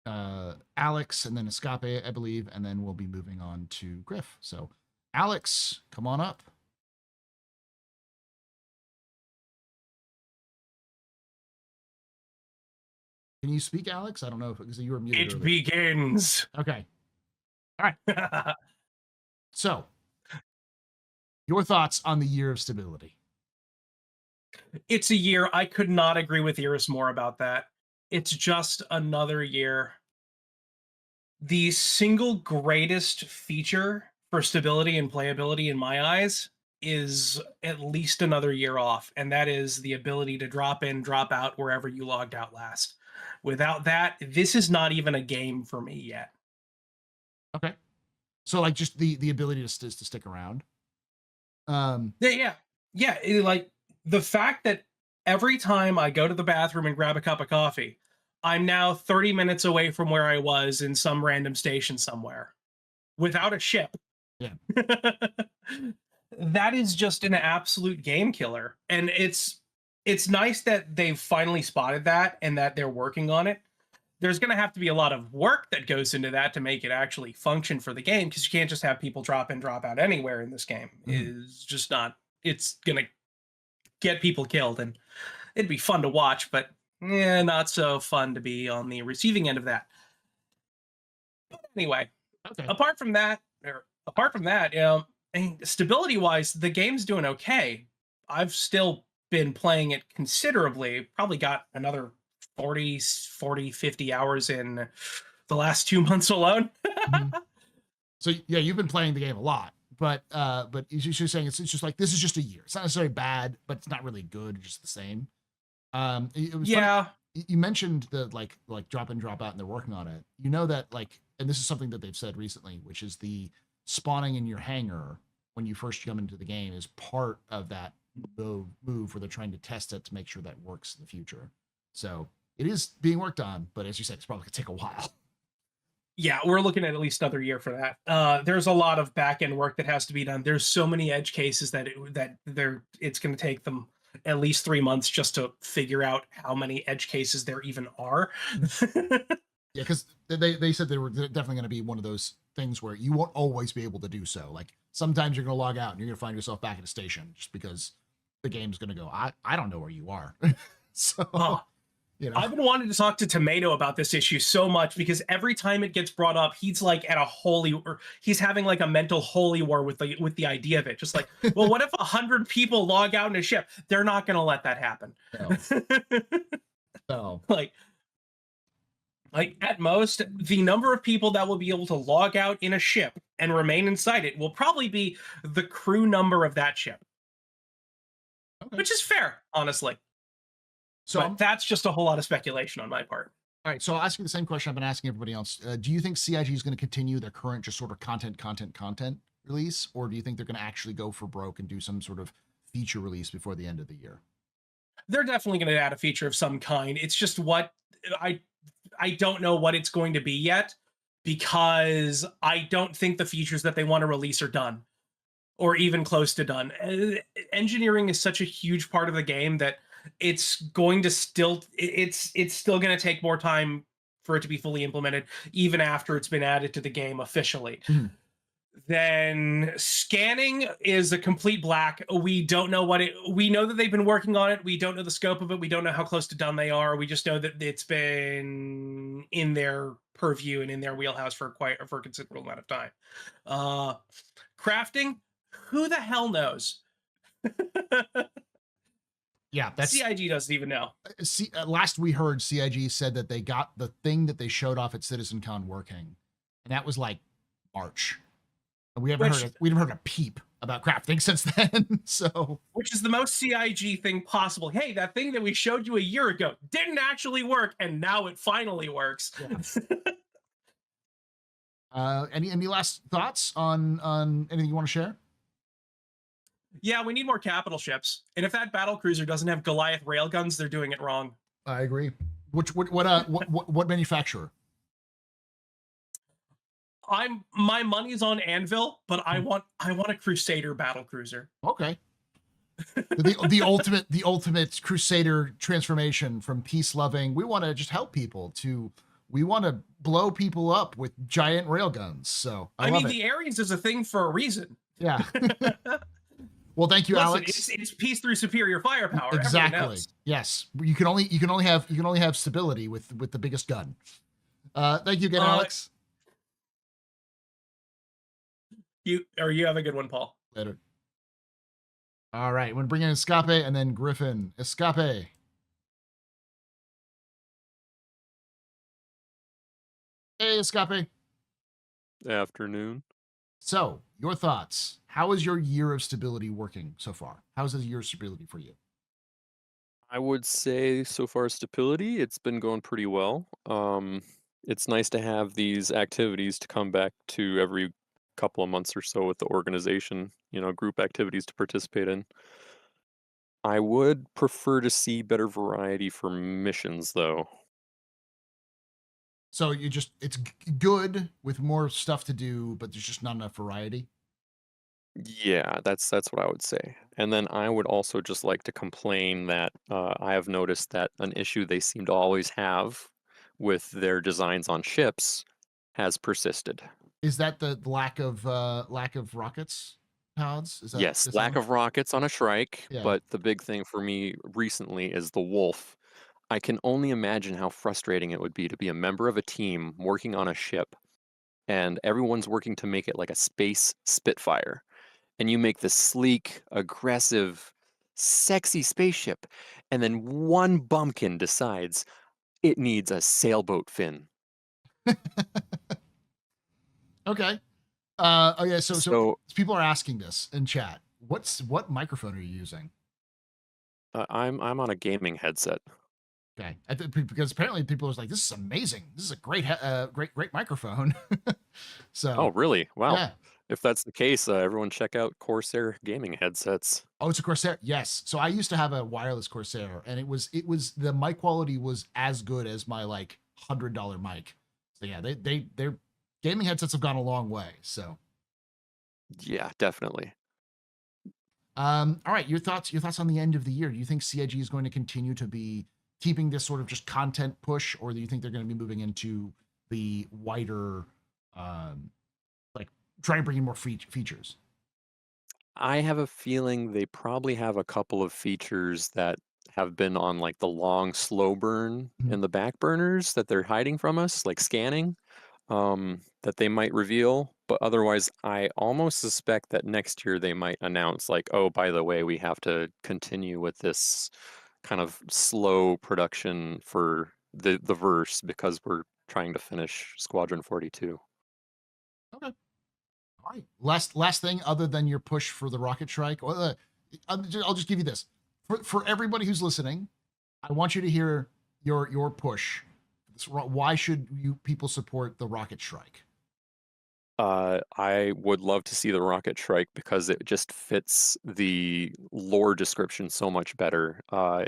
and then Escape, I believe, and then we'll be moving on to Griff. So, Alex, come on up. Can you speak, Alex? I don't know if because you were muted. It earlier. begins. Okay. All right. So, your thoughts on the year of stability? It's a year. I could not agree with Iris more about that. It's just another year. The single greatest feature for stability and playability in my eyes is at least another year off, and that is the ability to drop in, drop out wherever you logged out last. Without that, this is not even a game for me yet. Okay. So, like, just the ability to stick around. Yeah. Like the fact that every time I go to the bathroom and grab a cup of coffee, I'm now 30 minutes away from where I was in some random station somewhere without a ship. Yeah. That is just an absolute game killer. And it's nice that they've finally spotted that and that they're working on it. There's going to have to be a lot of work that goes into that to make it actually function for the game, because you can't just have people drop in, drop out anywhere in this game. It's just not, it's going to get people killed, and it'd be fun to watch, but not so fun to be on the receiving end of that. But anyway, Okay. apart from that, stability wise, the game's doing okay. I've still been playing it considerably, probably got another 40, 50 hours in the last 2 months alone. So yeah, you've been playing the game a lot, but you're saying it's just like, this is just a year. It's not necessarily bad, but it's not really good, just the same. It was Yeah. funny. You mentioned the like drop in, drop out, and they're working on it. You know that, like, and this is something that they've said recently, which is the spawning in your hangar when you first come into the game is part of that move where they're trying to test it to make sure that works in the future. So it is being worked on, but as you said, it's probably gonna take a while. Yeah, we're looking at least another year for that. There's a lot of back-end work that has to be done. There's so many edge cases that it's going to take them at least 3 months just to figure out how many edge cases there even are. Yeah, because they said they were definitely going to be one of those things where you won't always be able to do so. Like, sometimes you're going to log out and you're going to find yourself back at a station just because the game's going to go, I don't know where you are. So, you know. I've been wanting to talk to Tomato about this issue so much, because every time it gets brought up, he's like at he's having like a mental holy war with the idea of it. Just like, well, what if 100 people log out in a ship? They're not going to let that happen. No. Like at most, the number of people that will be able to log out in a ship and remain inside it will probably be the crew number of that ship. Okay. Which is fair, honestly. So but that's just a whole lot of speculation on my part. All right, so I'll ask you the same question I've been asking everybody else. Do you think CIG is going to continue their current just sort of content release, or do you think they're going to actually go for broke and do some sort of feature release before the end of the year? They're definitely going to add a feature of some kind. It's just what I don't know what it's going to be yet, because I don't think the features that they want to release are done, or even close to done. Engineering is such a huge part of the game that it's going to still going to take more time for it to be fully implemented, even after it's been added to the game officially. Then scanning is a complete black. We don't know what it. We know that they've been working on it. We don't know the scope of it. We don't know how close to done they are. We just know that it's been in their purview and in their wheelhouse for a considerable amount of time. Crafting, who the hell knows? Yeah, that's CIG doesn't even know. last we heard, CIG said that they got the thing that they showed off at CitizenCon working, and that was like March. And we haven't heard a peep about crafting since then. So, which is the most CIG thing possible. Hey, that thing that we showed you a year ago didn't actually work, and now it finally works. Yeah. Any last thoughts on anything you want to share? Yeah, we need more capital ships, and if that battle cruiser doesn't have Goliath railguns, they're doing it wrong. I agree. What manufacturer? My money's on Anvil, but I want a Crusader battle cruiser. Okay. the ultimate Crusader transformation from peace loving. We want to just help people to. We want to blow people up with giant railguns. So I mean, the Ares is a thing for a reason. Yeah. Well, thank you, Alex. It's peace through superior firepower. Exactly. Yes. You can only have stability with the biggest gun. Thank you again, Alex. You have a good one, Paul. Later. All right. I'm going to bring in Escape and then Griffin. Escape. Hey, Escape. Afternoon. So, your thoughts. How is your year of stability working so far? How is this year of stability for you? I would say so far stability, it's been going pretty well. It's nice to have these activities to come back to every couple of months or so with the organization, group activities to participate in. I would prefer to see better variety for missions, though. So it's good with more stuff to do, but there's just not enough variety. Yeah, that's what I would say. And then I would also just like to complain that I have noticed that an issue they seem to always have with their designs on ships has persisted. Is that the lack of rockets pods? Is that yes, lack of rockets on a Shrike, Yeah. but the big thing for me recently is the Wolf. I can only imagine how frustrating it would be to be a member of a team working on a ship, and everyone's working to make it like a space Spitfire. And you make this sleek, aggressive, sexy spaceship, and then one bumpkin decides it needs a sailboat fin. Okay. Oh yeah. So people are asking this in chat. What microphone are you using? I'm on a gaming headset. Okay. Because apparently people are like, this is amazing. This is a great microphone. So. Oh really? Wow. Yeah. If that's the case, everyone check out Corsair gaming headsets. Oh, it's a Corsair. Yes. So I used to have a wireless Corsair, and it was the mic quality was as good as my like $100 mic. So yeah, their gaming headsets have gone a long way. So yeah, definitely. All right, your thoughts on the end of the year. Do you think CIG is going to continue to be keeping this sort of just content push, or do you think they're going to be moving into the wider like trying to bring in more features? I have a feeling they probably have a couple of features that have been on like the long slow burn in the back burners that they're hiding from us, like scanning, that they might reveal. But otherwise, I almost suspect that next year they might announce like, oh, by the way, we have to continue with this kind of slow production for the verse because we're trying to finish Squadron 42. Okay. All right. Last thing, other than your push for the rocket strike, I'll just give you this for everybody who's listening. I want you to hear your push. Why should people support the rocket strike? I would love to see the rocket strike because it just fits the lore description so much better.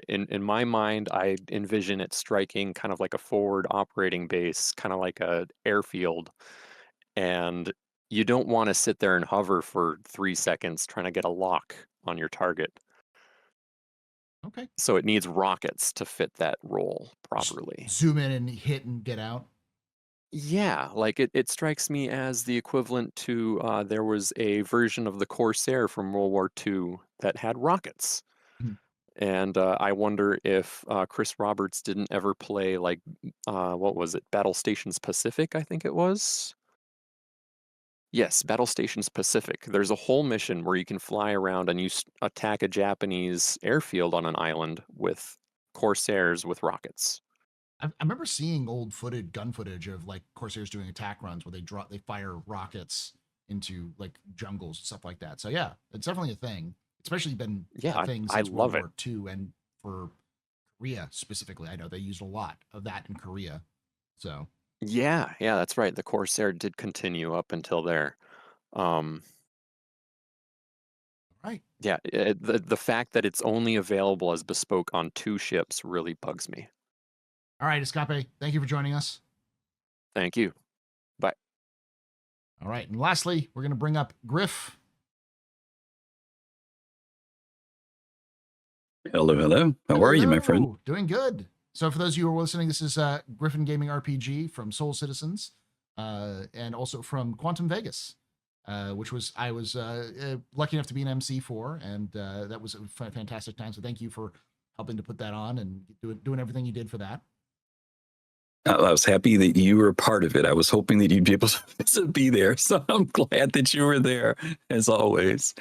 In my mind, I envision it striking kind of like a forward operating base, kind of like a airfield, and you don't want to sit there and hover for 3 seconds trying to get a lock on your target. Okay. So it needs rockets to fit that role properly. Zoom in and hit and get out. Yeah, like it strikes me as the equivalent to there was a version of the Corsair from World War II that had rockets. Mhm. And I wonder if Chris Roberts didn't ever play like what was it, Battle Stations Pacific, I think it was. Yes, Battle Stations Pacific. There's a whole mission where you can fly around and you attack a Japanese airfield on an island with Corsairs with rockets. I remember seeing old gun footage of like Corsairs doing attack runs where they fire rockets into like jungles and stuff like that. So yeah, it's definitely a thing. Especially been Yeah, a thing I since World love it. War II and for Korea specifically. I know they used a lot of that in Korea. So Yeah, that's right. The Corsair did continue up until there. Um, right. yeah, the fact that it's only available as bespoke on 2 ships really bugs me. All right, Escape, thank you for joining us. Thank you. Bye. All right, and lastly, we're going to bring up Griff. Hello. How are you, my friend? Hello. Doing good. So for those of you who are listening, this is Griffin Gaming RPG from Soul Citizens, and also from Quantum Vegas, which I was lucky enough to be an MC for, and that was a fantastic time. So thank you for helping to put that on and doing everything you did for that. I was happy that you were a part of it. I was hoping that you'd be able to be there, so I'm glad that you were there, as always.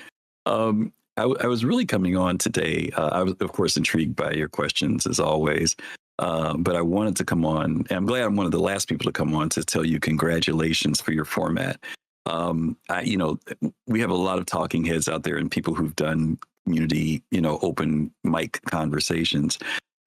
I was really coming on today. I was, of course, intrigued by your questions, as always. But I wanted to come on, and I'm glad I'm one of the last people to come on to tell you congratulations for your format. We have a lot of talking heads out there and people who've done community, open mic conversations.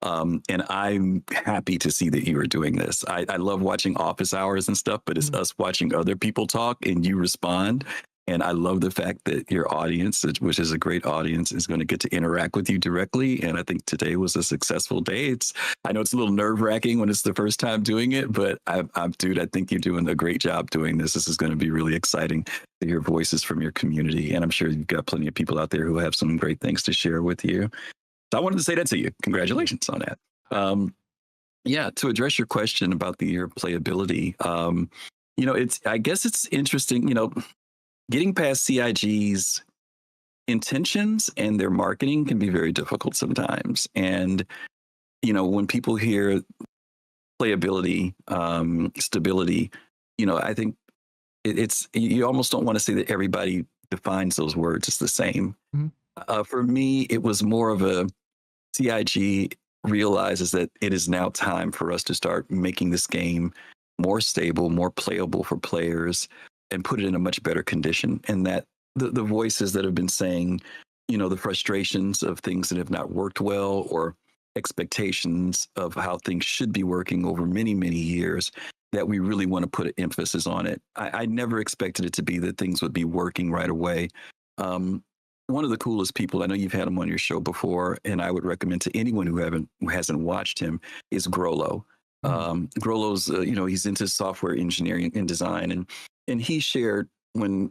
And I'm happy to see that you are doing this. I love watching office hours and stuff, but it's us watching other people talk and you respond. And I love the fact that your audience, which is a great audience, is going to get to interact with you directly. And I think today was a successful day. I know it's a little nerve-wracking when it's the first time doing it, but dude, I think you're doing a great job doing this. This is going to be really exciting to hear voices from your community. And I'm sure you've got plenty of people out there who have some great things to share with you. So I wanted to say that to you. Congratulations on that. To address your question about your playability, I guess it's interesting, getting past CIG's intentions and their marketing can be very difficult sometimes. And, when people hear playability, stability, I think you almost don't want to say that everybody defines those words as the same. Mm-hmm. For me, it was more of a CIG realizes that it is now time for us to start making this game more stable, more playable for players, and put it in a much better condition. And that the voices that have been saying, the frustrations of things that have not worked well or expectations of how things should be working over many, many years, that we really want to put an emphasis on it. I never expected it to be that things would be working right away. One of the coolest people, I know you've had him on your show before, and I would recommend to anyone who hasn't watched him, is Grollo. Grollo's, he's into software engineering and design, and he shared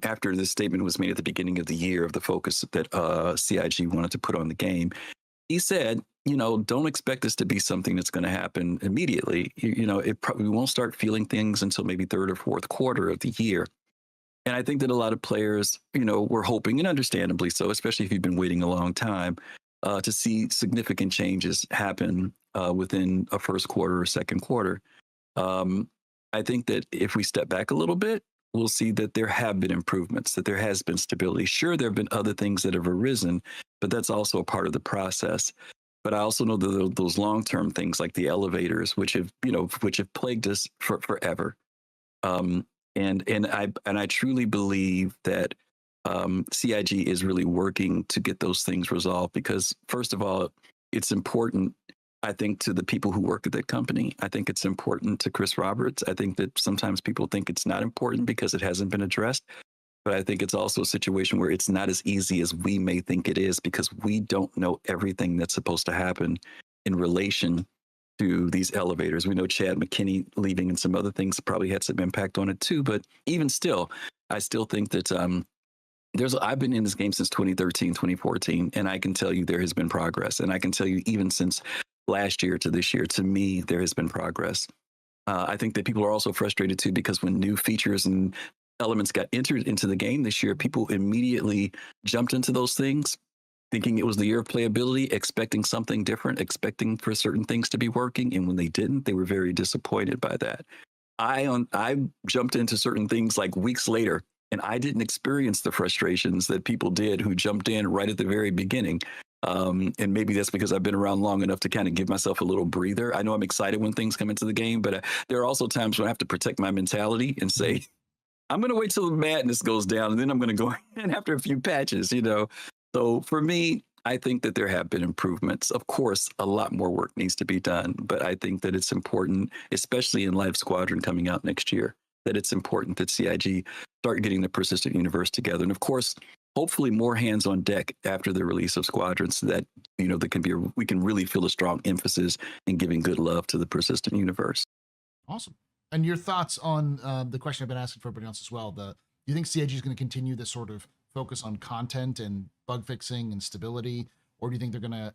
after this statement was made at the beginning of the year of the focus that CIG wanted to put on the game, he said, don't expect this to be something that's going to happen immediately. We won't start feeling things until maybe third or fourth quarter of the year. And I think that a lot of players, were hoping, and understandably so, especially if you've been waiting a long time, to see significant changes happen within a first quarter or second quarter. I think that if we step back a little bit, we'll see that there have been improvements, that there has been stability. Sure, there have been other things that have arisen, but that's also a part of the process. But I also know that those long-term things like the elevators, which have plagued us forever. And I truly believe that CIG is really working to get those things resolved because, first of all, it's important, I think, to the people who work at that company. I think it's important to Chris Roberts. I think that sometimes people think it's not important because it hasn't been addressed. But I think it's also a situation where it's not as easy as we may think it is because we don't know everything that's supposed to happen in relation to these elevators. We know Chad McKinney leaving and some other things probably had some impact on it too. But even still, I still think that I've been in this game since 2013, 2014, and I can tell you there has been progress. And I can tell you even since last year to this year, to me, there has been progress. I think that people are also frustrated too because when new features and elements got entered into the game this year, people immediately jumped into those things, thinking it was the year of playability, expecting something different, expecting for certain things to be working. And when they didn't, they were very disappointed by that. I jumped into certain things like weeks later, and I didn't experience the frustrations that people did who jumped in right at the very beginning. And maybe that's because I've been around long enough to kind of give myself a little breather. I know I'm excited when things come into the game, but there are also times when I have to protect my mentality and say, I'm going to wait till the madness goes down, and then I'm going to go in after a few patches, you know? So for me, I think that there have been improvements. Of course, a lot more work needs to be done, but I think that it's important, especially in Live Squadron coming out next year, that it's important that CIG start getting the persistent universe together. And of course, hopefully more hands on deck after the release of Squadron, so that, you know, we can really feel a strong emphasis in giving good love to the persistent universe. Awesome. And your thoughts on the question I've been asking for everybody else as well. Do you think CIG is going to continue this sort of focus on content and bug fixing and stability, or do you think they're going to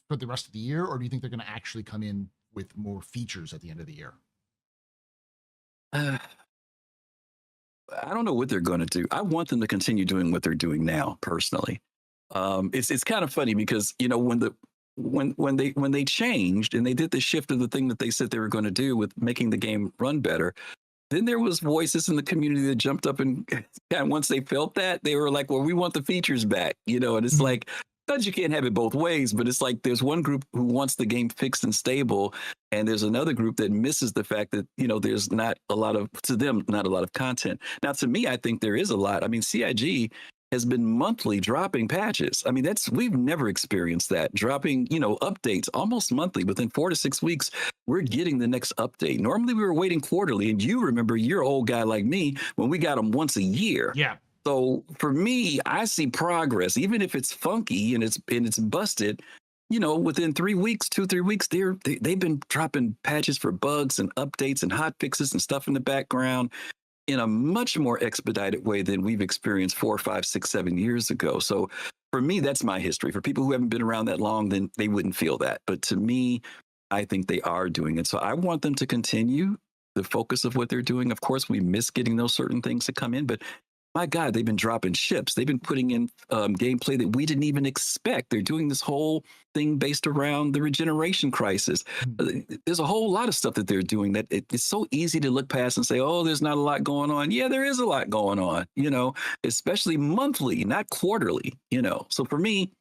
for the rest of the year, or do you think they're going to actually come in with more features at the end of the year? I don't know what they're going to do. I want them to continue doing what they're doing now, personally. It's kind of funny because, you know, when they changed and they did the shift of the thing that they said they were going to do with making the game run better, then there was voices in the community that jumped up and once they felt that, they were like, well, we want the features back, you know. And it's like, you can't have it both ways, but it's like there's one group who wants the game fixed and stable, and there's another group that misses the fact that, you know, there's not a lot of content. Now, to me, I think there is a lot. I mean, CIG has been monthly dropping patches. I mean, we've never experienced that, dropping, you know, updates almost monthly. Within 4 to 6 weeks, we're getting the next update. Normally we were waiting quarterly, and you remember, you're an old guy like me, when we got them once a year. Yeah. So for me, I see progress, even if it's funky and it's busted. You know, within 3 weeks, 2-3 weeks, they've been dropping patches for bugs and updates and hot fixes and stuff in the background in a much more expedited way than we've experienced 4, 5, 6, 7 years ago. So for me, that's my history. For people who haven't been around that long, then they wouldn't feel that. But to me, I think they are doing it. So I want them to continue the focus of what they're doing. Of course, we miss getting those certain things to come in, but my God, they've been dropping ships. They've been putting in gameplay that we didn't even expect. They're doing this whole thing based around the regeneration crisis. There's a whole lot of stuff that they're doing that it's so easy to look past and say, oh, there's not a lot going on. Yeah, there is a lot going on, you know, especially monthly, not quarterly, you know. So for me,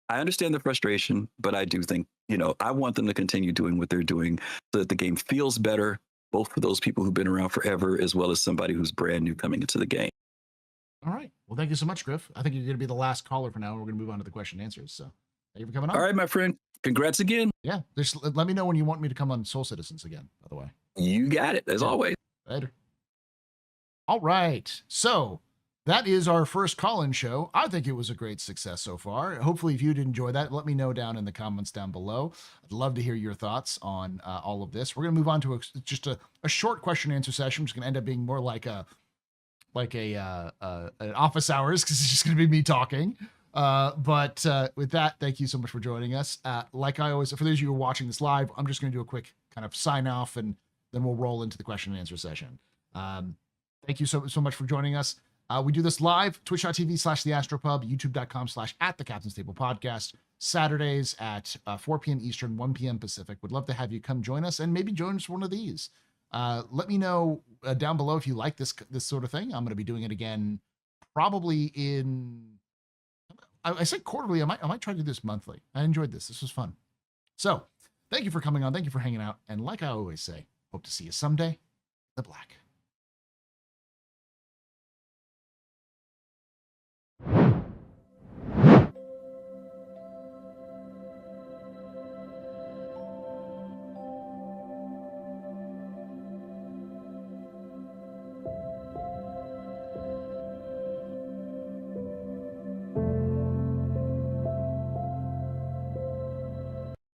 I understand the frustration, but I do think, you know, I want them to continue doing what they're doing so that the game feels better, both for those people who've been around forever, as well as somebody who's brand new coming into the game. All right. Well, thank you so much, Griff. I think you're going to be the last caller for now. We're going to move on to the question and answers. So thank you for coming on. All right, my friend. Congrats again. Yeah. Just let me know when you want me to come on Soul Citizens again, by the way. You got it, as always. Later. All right. So that is our first call-in show. I think it was a great success so far. Hopefully, if you did enjoy that, let me know down in the comments down below. I'd love to hear your thoughts on all of this. We're going to move on to just a short question and answer session, which is going to end up being more like an office hours, because it's just going to be me talking. But with that, thank you so much for joining us. Like I always, for those of you who are watching this live, I'm just going to do a quick kind of sign off, and then we'll roll into the question and answer session. Thank you so much for joining us. We do this live, twitch.tv/theastropub, youtube.com/@thecaptainstable-podcast, Saturdays at 4 p.m. Eastern, 1 p.m. Pacific. Would love to have you come join us and maybe join us for one of these. Let me know down below if you like this sort of thing. I'm going to be doing it again, probably in. I said quarterly. I might try to do this monthly. I enjoyed this. This was fun. So, thank you for coming on. Thank you for hanging out. And like I always say, hope to see you someday in the black.